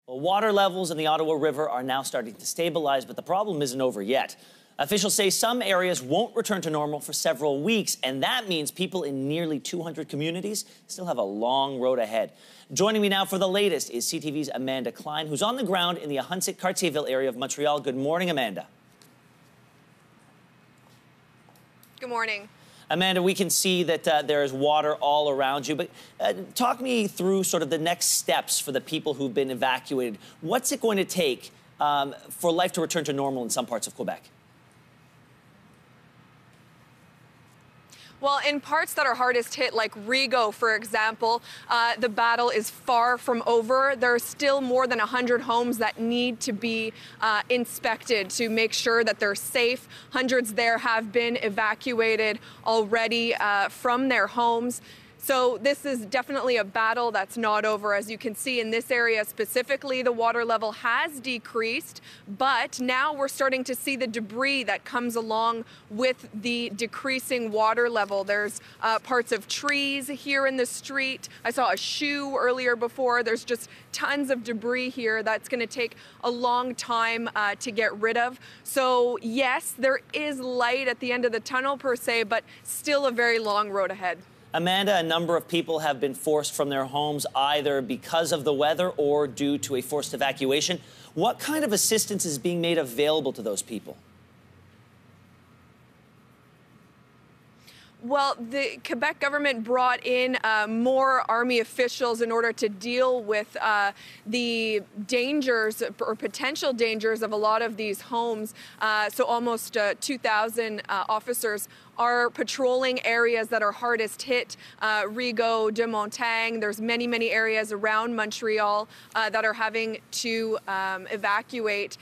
Well, water levels in the Ottawa River are now starting to stabilize, but the problem isn't over yet. Officials say some areas won't return to normal for several weeks, and that means people in nearly 200 communities still have a long road ahead. Joining me now for the latest is CTV's Amanda Kline, who's on the ground in the Ahuntsic-Cartierville area of Montreal. Good morning, Amanda. Good morning. Amanda, we can see that there is water all around you, but talk me through sort of the next steps for the people who've been evacuated. What's it going to take for life to return to normal in some parts of Quebec? Well, in parts that are hardest hit, like Rigaud, for example, the battle is far from over. There are still more than 100 homes that need to be inspected to make sure that they're safe. Hundreds there have been evacuated already from their homes. So this is definitely a battle that's not over. As you can see in this area specifically, the water level has decreased, but now we're starting to see the debris that comes along with the decreasing water level. There's parts of trees here in the street. I saw a shoe earlier before. There's just tons of debris here that's going to take a long time to get rid of. So yes, there is light at the end of the tunnel per se, but still a very long road ahead. Amanda, a number of people have been forced from their homes either because of the weather or due to a forced evacuation. What kind of assistance is being made available to those people? Well, the Quebec government brought in more army officials in order to deal with the dangers or potential dangers of a lot of these homes. So almost 2,000 officers are patrolling areas that are hardest hit. Rigaud, de Montagne, there's many areas around Montreal that are having to evacuate.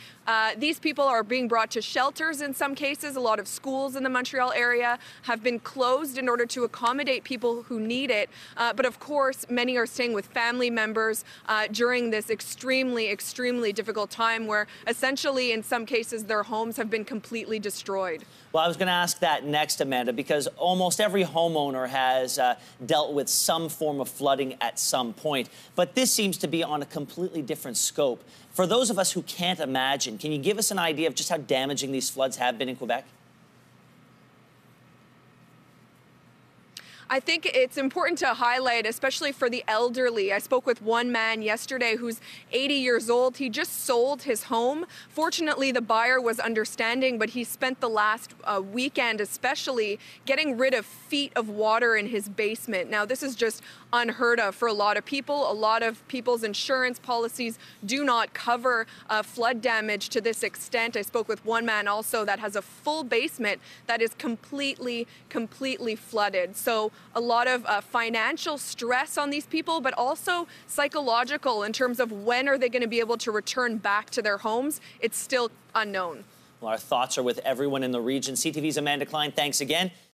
These people are being brought to shelters in some cases. A lot of schools in the Montreal area have been closed in order to accommodate people who need it. But of course, many are staying with family members during this extremely difficult time where essentially in some cases their homes have been completely destroyed. Well, I was going to ask that next, Amanda, because almost every homeowner has dealt with some form of flooding at some point. But this seems to be on a completely different scope. For those of us who can't imagine, can you give us an idea of just how damaging these floods have been in Quebec? I think it's important to highlight, especially for the elderly. I spoke with one man yesterday who's 80 years old. He just sold his home. Fortunately, the buyer was understanding, but he spent the last weekend especially getting rid of feet of water in his basement. Now, this is just unheard of for a lot of people. A lot of people's insurance policies do not cover flood damage to this extent. I spoke with one man also that has a full basement that is completely flooded. So a lot of financial stress on these people, but also psychological in terms of when are they going to be able to return back to their homes. It's still unknown. Well, our thoughts are with everyone in the region. CTV's Amanda Kline, thanks again.